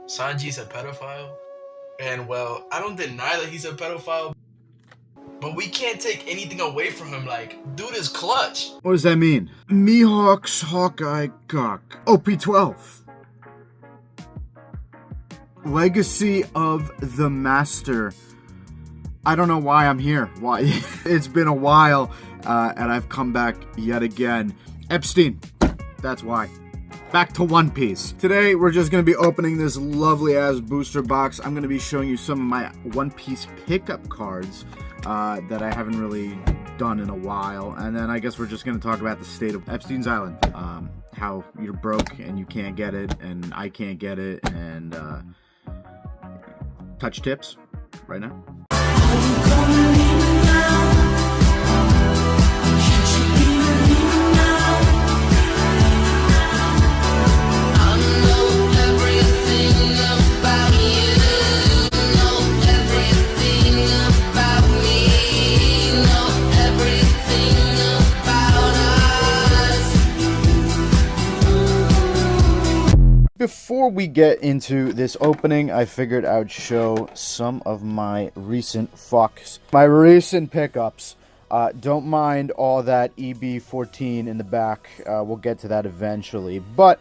Sanji's a pedophile. And well, I don't deny that he's a pedophile, but we can't take anything away from him. Like, dude is clutch. What does that mean? Mihawk's Hawkeye cock. OP12. Legacy of the Master. I don't know why I'm here. Why? It's been a while, and I've come back yet again. Epstein. That's why. Back to One Piece. Today, we're just going to be opening this lovely-ass booster box. I'm going to be showing you some of my One Piece pickup cards that I haven't really done in a while. And then I guess we're just going to talk about the state of Epstein's Island. How you're broke and you can't get it, and I can't get it, and touch tips right now. Before we get into this opening, I figured I would show some of my recent fucks. My recent pickups. Don't mind all that EB14 in the back. We'll get to that eventually. But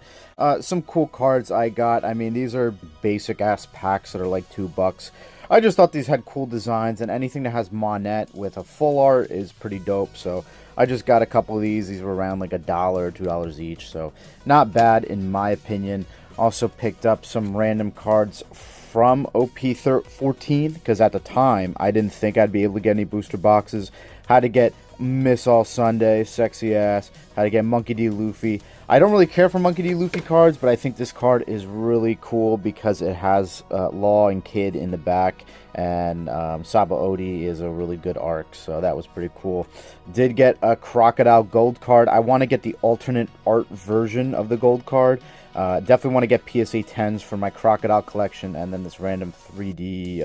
some cool cards I got. I mean, these are basic-ass packs that are like $2. I just thought these had cool designs, and anything that has Monet with a full art is pretty dope, so I just got a couple of these. These were around like $1 or $2 each, so not bad in my opinion. Also picked up some random cards from OP14, because at the time, I didn't think I'd be able to get any booster boxes. Had to get Miss All Sunday, sexy ass. Had to get Monkey D. Luffy. I don't really care for Monkey D. Luffy cards, but I think this card is really cool because it has Law and Kid in the back, and Saba Odi is a really good arc, so that was pretty cool. Did get a Crocodile Gold card. I want to get the alternate art version of the Gold card. Definitely want to get PSA 10s for my Crocodile collection, and then this random 3D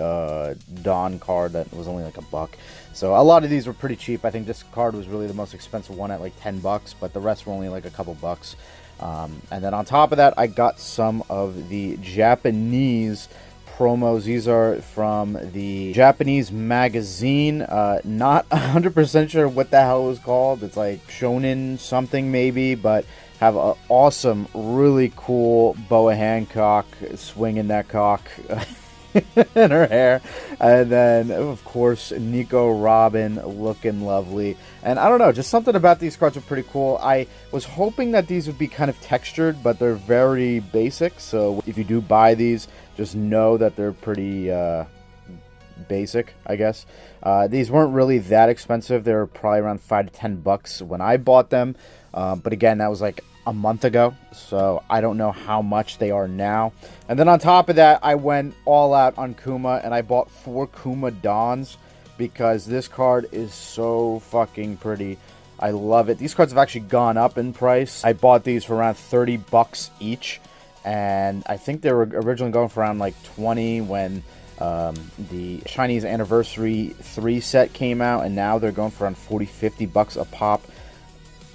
Dawn card that was only like $1. So a lot of these were pretty cheap. I think this card was really the most expensive one at like $10, but the rest were only like a couple bucks. And then on top of that, I got some of the Japanese promos. These are from the Japanese magazine. Not 100% sure what the hell it was called. It's like Shonen something maybe, but have an awesome, really cool Boa Hancock swinging that cock in her hair. And then, of course, Nico Robin looking lovely. And I don't know, just something about these cards are pretty cool. I was hoping that these would be kind of textured, but they're very basic. So if you do buy these, just know that they're pretty basic, I guess. These weren't really that expensive. They were probably around $5 to $10 when I bought them. But again, that was like a month ago, so I don't know how much they are now. And then on top of that, I went all out on Kuma, and I bought 4 Kuma Dons because this card is so fucking pretty. I love it. These cards have actually gone up in price. I bought these for around $30 each, and I think they were originally going for around like 20 when the Chinese Anniversary 3 set came out, and now they're going for around $40-50 a pop.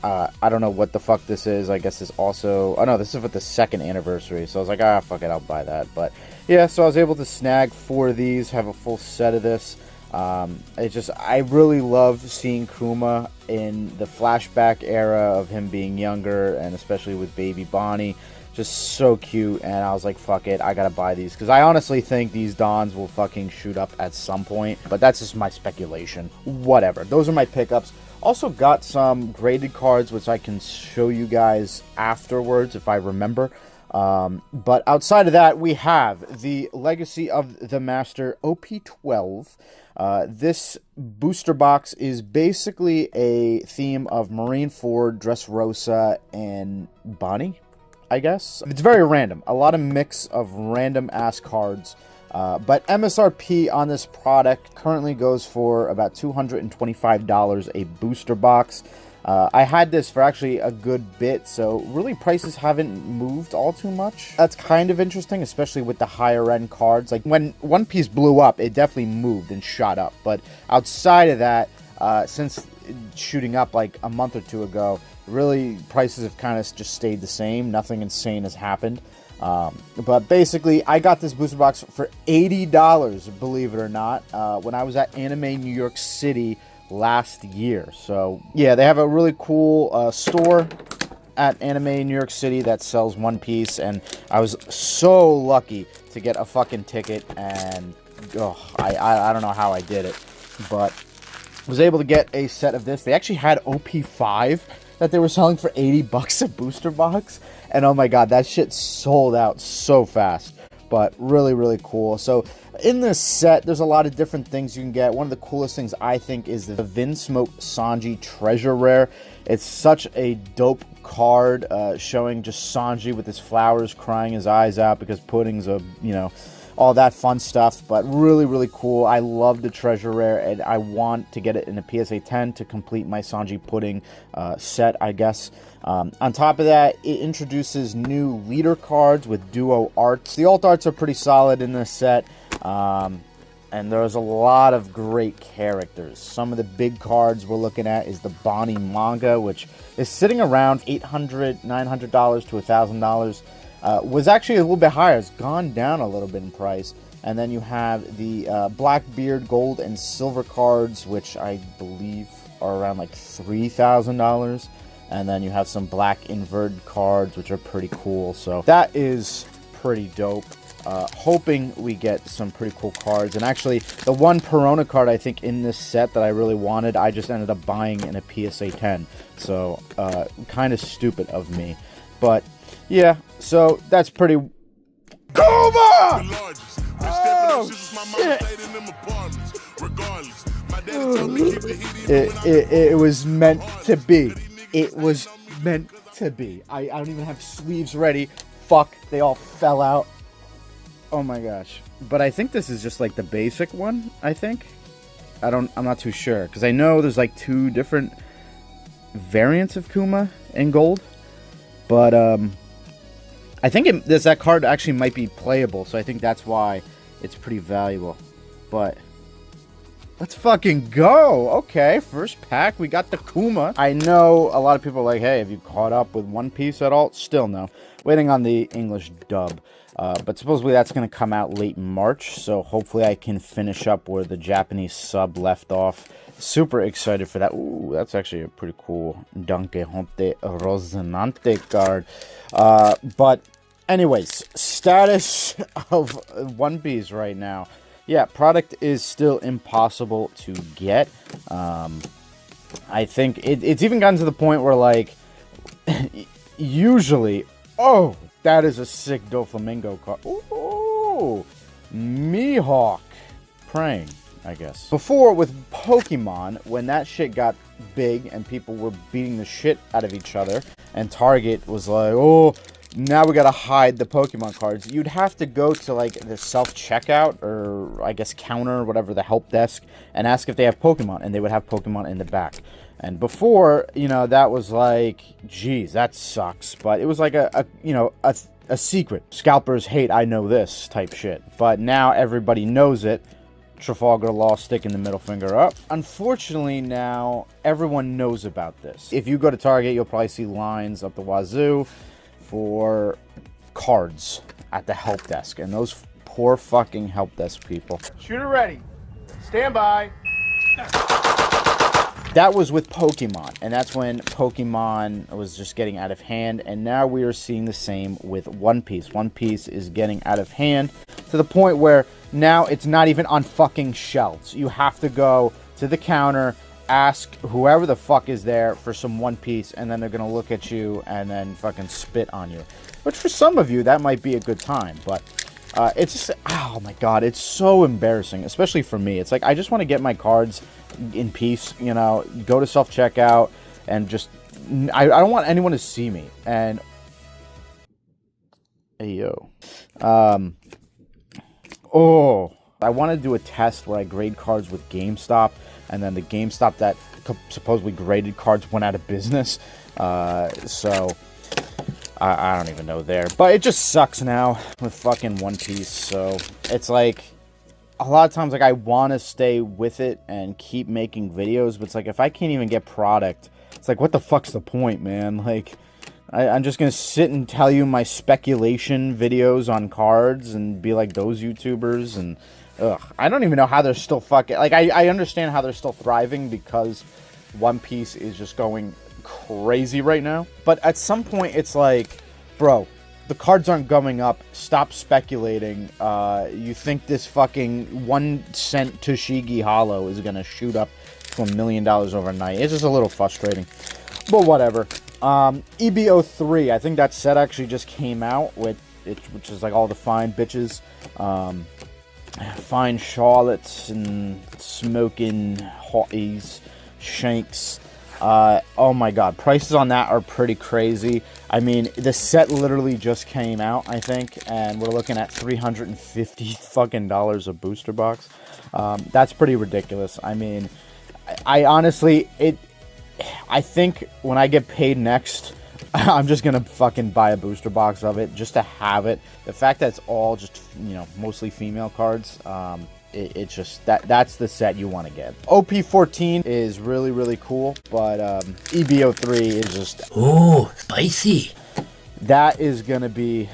I don't know what the fuck this is. I guess it's also... Oh, no, this is for the 2nd anniversary. So I was like, fuck it, I'll buy that. But, yeah, so I was able to snag 4 of these, have a full set of this. I really love seeing Kuma in the flashback era of him being younger, and especially with baby Bonnie. Just so cute, and I was like, fuck it, I gotta buy these. Because I honestly think these Dons will fucking shoot up at some point. But that's just my speculation. Whatever. Those are my pickups. Also got some graded cards, which I can show you guys afterwards if I remember. But outside of that, we have the Legacy of the Master OP12. This booster box is basically a theme of Marineford, Dressrosa, and Bonnie, I guess. It's very random. A lot of mix of random-ass cards. But MSRP on this product currently goes for about $225 a booster box. I had this for actually a good bit, so really prices haven't moved all too much. That's kind of interesting, especially with the higher end cards. Like when One Piece blew up, it definitely moved and shot up. But outside of that, since shooting up like a month or two ago, really prices have kind of just stayed the same. Nothing insane has happened. But basically, I got this booster box for $80, believe it or not, when I was at Anime New York City last year. So yeah, they have a really cool store at Anime New York City that sells One Piece, and I was so lucky to get a fucking ticket, and I don't know how I did it, but was able to get a set of this. They actually had OP5 that they were selling for $80 a booster box, and oh my god, that shit sold out so fast. But really, really cool. So in this set, there's a lot of different things you can get. One of the coolest things, I think, is the Vinsmoke Sanji Treasure Rare. It's such a dope card, showing just Sanji with his flowers crying his eyes out because Pudding's a, you know, all that fun stuff. But really, really cool. I love the Treasure Rare, and I want to get it in a PSA 10 to complete my Sanji Pudding set, I guess. On top of that, it introduces new leader cards with duo arts. The alt arts are pretty solid in this set, and there's a lot of great characters. Some of the big cards we're looking at is the Bonnie manga, which is sitting around $800, $900 to $1,000. Was actually a little bit higher. It's gone down a little bit in price. And then you have the Blackbeard gold and silver cards, which I believe are around like $3,000. And then you have some black inverted cards, which are pretty cool. So that is pretty dope. Hoping we get some pretty cool cards. And actually, the one Perona card I think in this set that I really wanted, I just ended up buying in a PSA 10. So kind of stupid of me. But yeah, so that's pretty... Kuma! Oh, shit. It was meant to be. It was meant to be. I don't even have sleeves ready. Fuck, they all fell out. Oh my gosh. But I think this is just like the basic one, I think. I'm not too sure. Because I know there's like 2 different variants of Kuma in gold. But I think that card actually might be playable. So I think that's why it's pretty valuable. But... let's fucking go. Okay, first pack, we got the Kuma. I know a lot of people are like, hey, have you caught up with One Piece at all? Still no. Waiting on the English dub. But supposedly that's going to come out late March, so hopefully I can finish up where the Japanese sub left off. Super excited for that. Ooh, that's actually a pretty cool Don Quixote Rocinante card. But anyways, status of One Piece right now. Yeah, product is still impossible to get. I think it's even gotten to the point where, like, usually... oh, that is a sick Doflamingo card. Ooh, Mihawk. Praying, I guess. Before, with Pokemon, when that shit got big and people were beating the shit out of each other, and Target was like, oh... now we gotta hide the Pokemon cards. You'd have to go to, like, the self-checkout, or, I guess, counter, whatever, the help desk, and ask if they have Pokemon, and they would have Pokemon in the back. And before, you know, that was like, geez, that sucks. But it was like a secret. Scalpers hate I know this type shit. But now everybody knows it. Trafalgar Law sticking the middle finger up. Unfortunately, now everyone knows about this. If you go to Target, you'll probably see lines up the wazoo for cards at the help desk, and those poor fucking help desk people. Shooter ready. Stand by. That was with Pokemon, and that's when Pokemon was just getting out of hand, and now we are seeing the same with One Piece. One Piece is getting out of hand to the point where now it's not even on fucking shelves. You have to go to the counter, ask whoever the fuck is there for some One Piece, and then they're gonna look at you and then fucking spit on you. Which for some of you, that might be a good time, but it's just, oh my god, it's so embarrassing, especially for me. It's like, I just want to get my cards in peace, you know, go to self-checkout, and just, I don't want anyone to see me, and, hey, yo, oh, I want to do a test where I grade cards with GameStop, and then the GameStop that supposedly graded cards went out of business, so... I don't even know there. But it just sucks now with fucking One Piece. So it's like, a lot of times, like, I want to stay with it and keep making videos. But it's like, if I can't even get product, it's like, what the fuck's the point, man? Like, I'm just gonna sit and tell you my speculation videos on cards and be like those YouTubers, and I don't even know how they're still fucking, like, I understand how they're still thriving because One Piece is just going crazy right now, but at some point it's like, bro, the cards aren't going up, stop speculating. You think this fucking 1 cent Toshigi Hollow is gonna shoot up to $1 million overnight? It's just a little frustrating, but whatever. EBO3, I think that set actually just came out with it, which is like all the fine bitches, fine Charlottes and smoking hotties, shanks. Oh my god, prices on that are pretty crazy. I mean, the set literally just came out, I think, and we're looking at $350 fucking a booster box. That's pretty ridiculous. I mean, I honestly, I think when I get paid next, I'm just gonna fucking buy a booster box of it just to have it. The fact that it's all just, you know, mostly female cards, it's just that's the set you want to get. OP14 is really cool, but EBO3 is just, oh, spicy. That is gonna be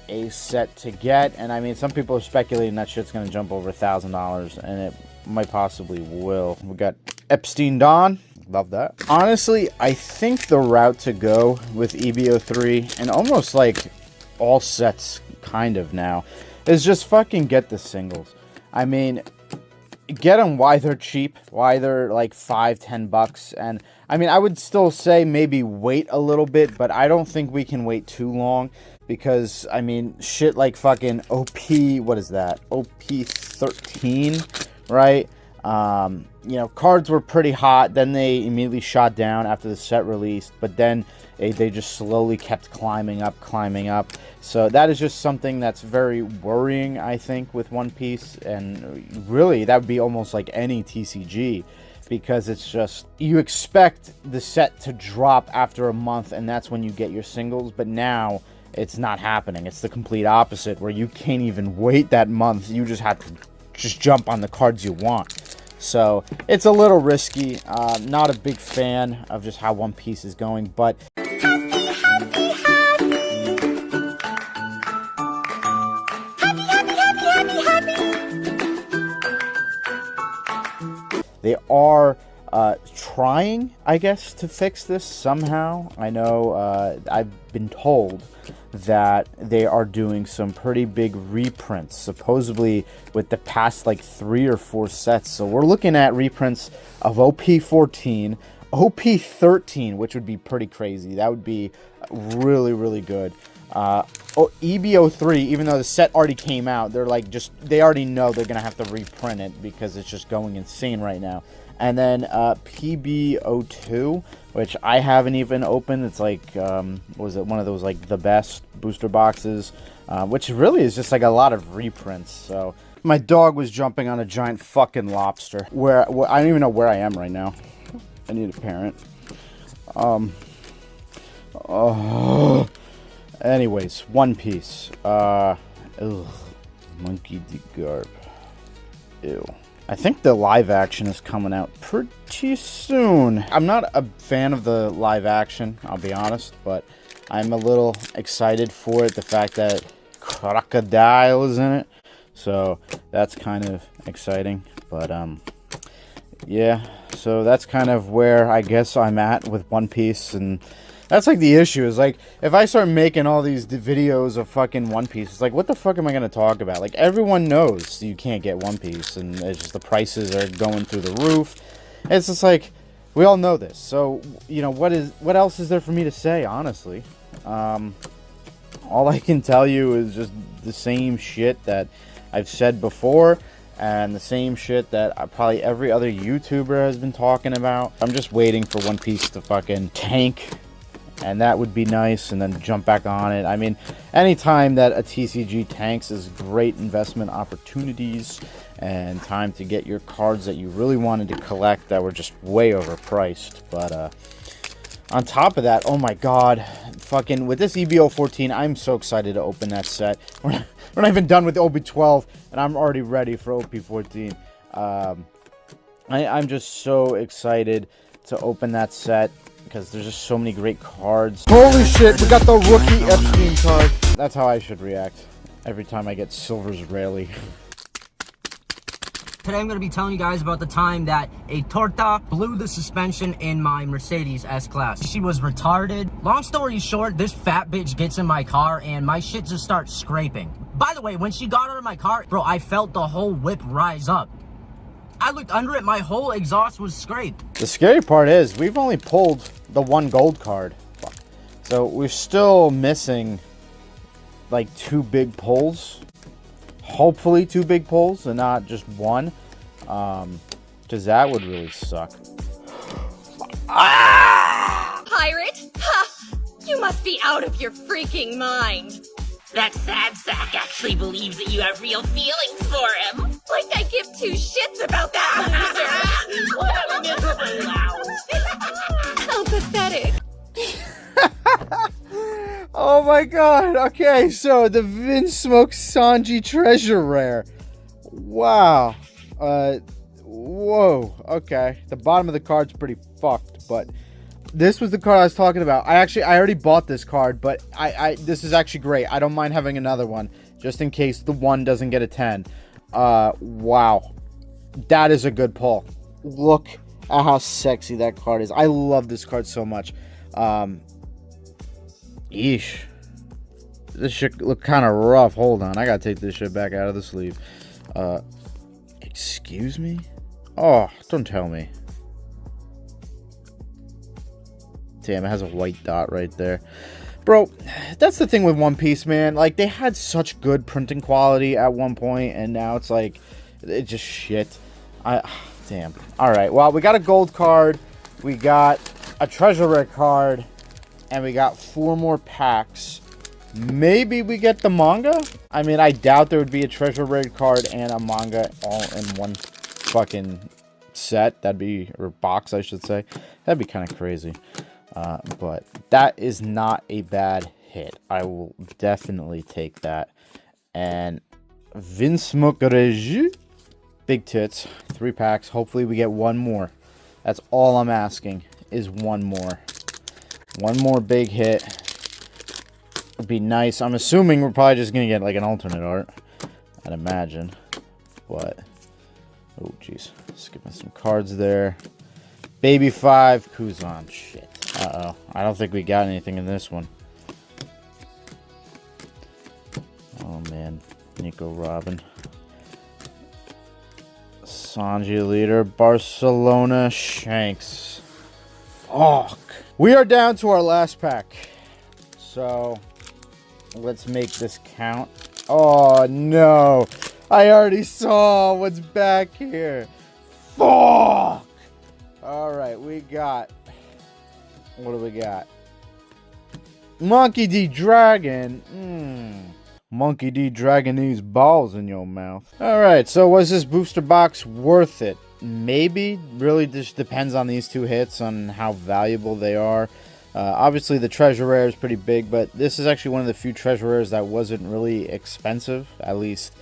a set to get, and I mean, some people are speculating that shit's gonna jump over $1,000, and it might possibly will. We got Epstein Dawn. Love that. Honestly, I think the route to go with EBO3, and almost like all sets kind of now, is just fucking get the singles. I mean, get them why they're cheap, why they're like $5-10, and I mean, I would still say maybe wait a little bit, but I don't think we can wait too long, because I mean, shit like fucking what is that? OP13, right? You know, cards were pretty hot, then they immediately shot down after the set released, but then they just slowly kept climbing up. So that is just something that's very worrying, I think, with One Piece, and really that would be almost like any TCG, because it's just, you expect the set to drop after a month, and that's when you get your singles, but now it's not happening. It's the complete opposite, where you can't even wait that month. You just have to just jump on the cards you want. So it's a little risky. Not a big fan of just how One Piece is going, but they are trying, I guess, to fix this somehow. I know I've been told that they are doing some pretty big reprints, supposedly with the past like 3 or 4 sets. So we're looking at reprints of OP14, OP13, which would be pretty crazy. That would be really good. EBO3, even though the set already came out, they're like, they already know they're gonna have to reprint it because it's just going insane right now. And then PBO2, which I haven't even opened. It's like, was it one of those like the best booster boxes, which really is just like a lot of reprints. So my dog was jumping on a giant fucking lobster. Where I don't even know where I am right now. I need a parent. Anyways, One Piece. Monkey D. Garb. Ew. I think the live action is coming out pretty soon. I'm not a fan of the live action, I'll be honest, but I'm a little excited for it. The fact that Crocodile is in it, so that's kind of exciting. But yeah, so that's kind of where I guess I'm at with One Piece, and that's like the issue, is like, if I start making all these videos of fucking One Piece, it's like, what the fuck am I going to talk about? Like, everyone knows you can't get One Piece, and it's just the prices are going through the roof. It's just like, we all know this. So, you know, what else is there for me to say, honestly? All I can tell you is just the same shit that I've said before, and the same shit that probably every other YouTuber has been talking about. I'm just waiting for One Piece to fucking tank, and that would be nice, and then jump back on it. I mean, anytime that a TCG tanks is great investment opportunities, and time to get your cards that you really wanted to collect that were just way overpriced. But on top of that, oh my god, fucking with this EBO14, I'm so excited to open that set. We're not even done with the OP12, and I'm already ready for OP14. I'm just so excited to open that set. because there's just so many great cards. Holy shit, we got the rookie Epstein card. That's how I should react every time I get Silvers Rarely. Today I'm going to be telling you guys about the time that a torta blew the suspension in my Mercedes S-Class. She was retarded. Long story short, this fat bitch gets in my car and my shit just starts scraping. By the way, when she got out of my car, bro, I felt the whole whip rise up. I looked under it, my whole exhaust was scraped. The scary part is we've only pulled the one gold card. Fuck. So we're still missing like 2 big pulls. Hopefully 2 big pulls and not just one. Because that would really suck. Pirate? Ha! You must be out of your freaking mind. That sad sack actually believes that you have real feelings for him. Like I give 2 shits about that loser. What a miserable louse. How pathetic. Oh my god. Okay, so the Vinsmoke Sanji Treasure Rare. Wow. Whoa. Okay. The bottom of the card's pretty fucked, but this was the card I was talking about. I already bought this card, but this is actually great. I don't mind having another one, just in case the one doesn't get a 10. Wow. That is a good pull. Look at how sexy that card is. I love this card so much. Yeesh. This shit look kind of rough. Hold on. I gotta take this shit back out of the sleeve. Excuse me? Oh, don't tell me. Damn, it has a white dot right there. Bro, that's the thing with One Piece, man. Like, they had such good printing quality at one point, and now it's like, it's just shit. Damn. Alright, well, we got a gold card. We got a treasure rare card. And we got 4 more packs. Maybe we get the manga? I mean, I doubt there would be a treasure rare card and a manga all in one fucking set. That'd be, or box, I should say. That'd be kind of crazy. But that is not a bad hit. I will definitely take that. And Vinsmoke Regi, big tits, 3 packs. Hopefully we get 1 more. That's all I'm asking, is 1 more. 1 more big hit would be nice. I'm assuming we're probably just gonna get like an alternate art, I'd imagine. But oh jeez, skipping some cards there. Baby 5 Kuzan. Shit. Uh-oh. I don't think we got anything in this one. Oh man. Nico Robin. Sanji Leader. Barcelona Shanks. Fuck. We are down to our last pack. So let's make this count. Oh no. I already saw what's back here. Fuck. Alright, we got... What do we got? Monkey D. Dragon. Monkey D. Dragon these balls in your mouth. Alright, so was this booster box worth it? Maybe. Really just depends on these 2 hits, on how valuable they are. Obviously the treasure rare is pretty big, but this is actually one of the few treasure rares that wasn't really expensive. At least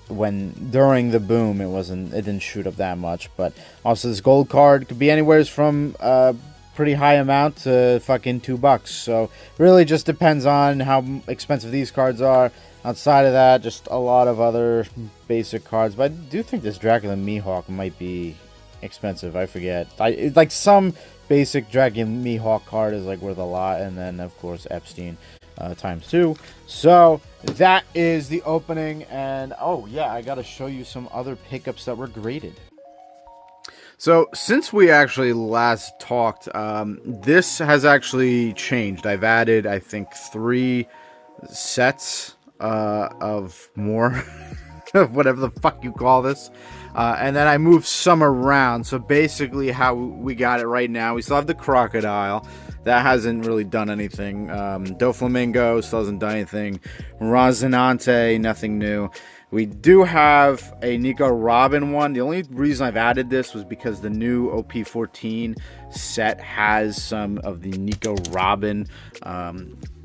during the boom it didn't shoot up that much. But also this gold card could be anywhere from pretty high amount to fucking $2. So really just depends on how expensive these cards are. Outside of that, just a lot of other basic cards. But I do think this Dracula Mihawk might be expensive. I forget. Like some basic Dragon Mihawk card is like worth a lot. And then of course Epstein times 2. So that is the opening. And oh yeah, I gotta show you some other pickups that were graded. So since we actually last talked, this has actually changed. I've added, I think, 3 sets of more, whatever the fuck you call this. And then I moved some around. So basically how we got it right now, we still have the Crocodile. That hasn't really done anything. Doflamingo still hasn't done anything. Rosinante, nothing new. We do have a Nico Robin one. The only reason I've added this was because the new OP14 set has some of the Nico Robin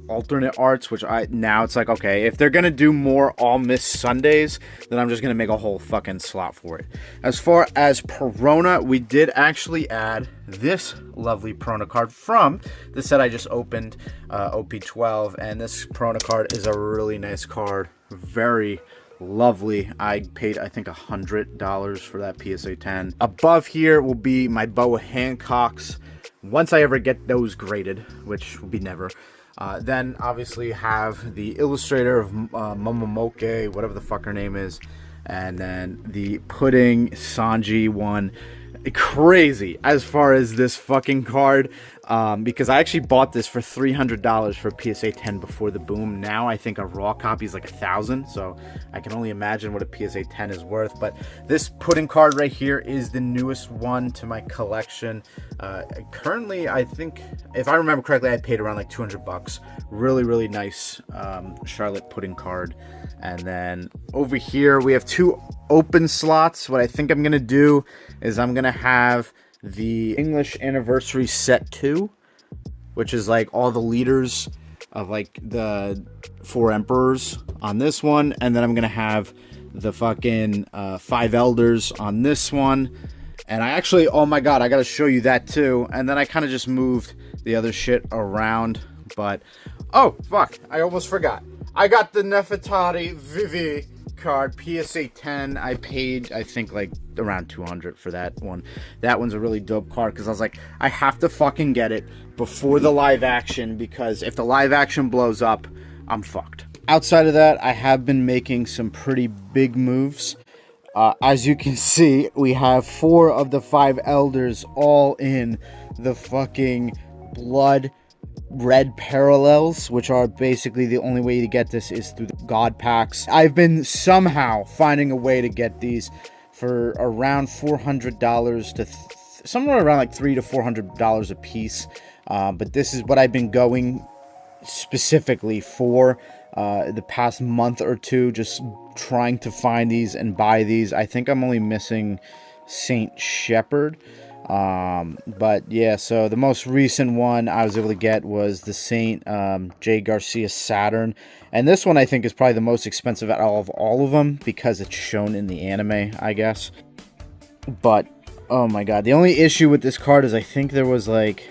alternate arts, which now it's like, okay, if they're gonna do more all miss Sundays, then I'm just gonna make a whole fucking slot for it. As far as Perona, we did actually add this lovely Perona card from the set I just opened, OP12, and this Perona card is a really nice card, very lovely. I paid, I think, $100 for that PSA 10. Above here will be my Boa Hancocks. Once I ever get those graded, which will be never, then obviously have the illustrator of Momomoke, whatever the fuck her name is, and then the Pudding Sanji one. Crazy as far as this fucking card, because I actually bought this for $300 for PSA 10 before the boom. Now I think a raw copy is like $1,000, so I can only imagine what a PSA 10 is worth. But this Pudding card right here is the newest one to my collection. Currently, I think, if I remember correctly, I paid around like $200. Really nice Charlotte Pudding card. And then over here we have 2 open slots. What I think I'm gonna do is I'm gonna have the English Anniversary Set 2, which is like all the leaders of like the 4 emperors on this one, and then I'm gonna have the fucking 5 elders on this one. And I actually, oh my god, I gotta show you that too. And then I kind of just moved the other shit around, but oh fuck, I almost forgot. I got the Nefertari Vivi card, PSA 10. I paid, I think, like around $200 for that one. That one's a really dope card because I was like, I have to fucking get it before the live action, because if the live action blows up, I'm fucked. Outside of that, I have been making some pretty big moves. As you can see, we have 4 of the 5 elders all in the fucking blood red parallels, which are basically the only way to get this is through the god packs. I've been somehow finding a way to get these for around $400 to somewhere around like $300 to $400 a piece. But this is what I've been going specifically for the past month or two, just trying to find these and buy these. I think I'm only missing Saint Shepherd. But yeah, so the most recent one I was able to get was the Saint J. Garcia Saturn, and this one I think is probably the most expensive out of all of them because it's shown in the anime, I guess. But oh my god, the only issue with this card is I think there was like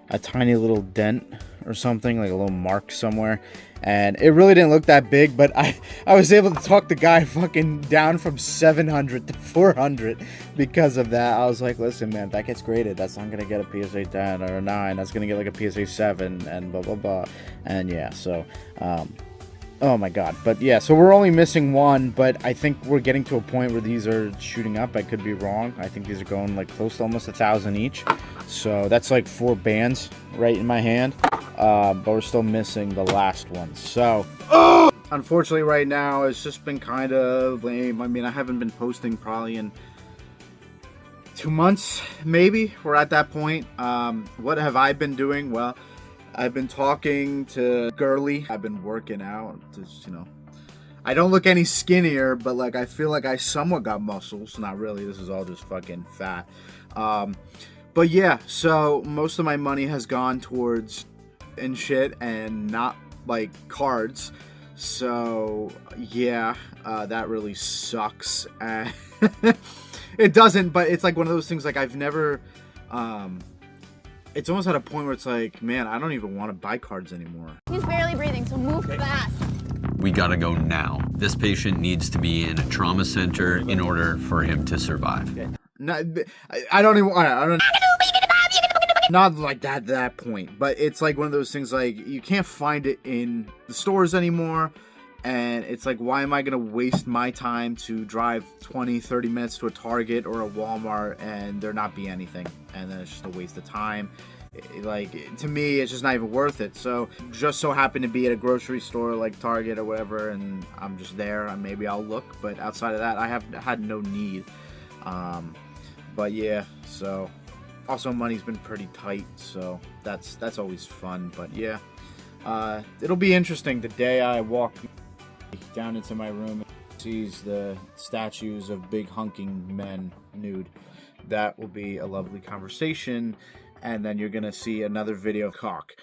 a tiny little dent or something, like a little mark somewhere, and it really didn't look that big, but I was able to talk the guy fucking down from 700 to 400 because of that. I was like, listen man, if that gets graded, that's not gonna get a PSA 10 or a 9, that's gonna get like a PSA 7 and blah blah blah. And yeah, so oh my god. But yeah, so we're only missing 1, but I think we're getting to a point where these are shooting up. I could be wrong. I think these are going like close to almost 1,000 each, so that's like 4 bands right in my hand. But we're still missing the last one. So unfortunately right now it's just been kind of lame. I mean, I haven't been posting probably in 2 months, maybe. We're at that point. What have I been doing? Well, I've been talking to Girly. I've been working out. Just, you know, I don't look any skinnier, but like I feel like I somewhat got muscles. Not really. This is all just fucking fat. But yeah, so most of my money has gone towards and shit and not like cards. So yeah, that really sucks. It doesn't, but it's like one of those things like I've never it's almost at a point where it's like, man, I don't even want to buy cards anymore. He's barely breathing, so move fast. We gotta go now. This patient needs to be in a trauma center in order for him to survive. Okay. No, I don't even. I don't. Not like that point, but it's like one of those things like you can't find it in the stores anymore, and it's like, why am I gonna waste my time to drive 20-30 minutes to a Target or a Walmart and there not be anything, and then it's just a waste of time. Like, to me, it's just not even worth it. So just so happen to be at a grocery store like Target or whatever, and I'm just there, and maybe I'll look, but outside of that I have had no need. But yeah, so also money's been pretty tight, so that's always fun. But yeah, it'll be interesting the day I walk down into my room and sees the statues of big hunking men nude. That will be a lovely conversation, and then you're gonna see another video of cock.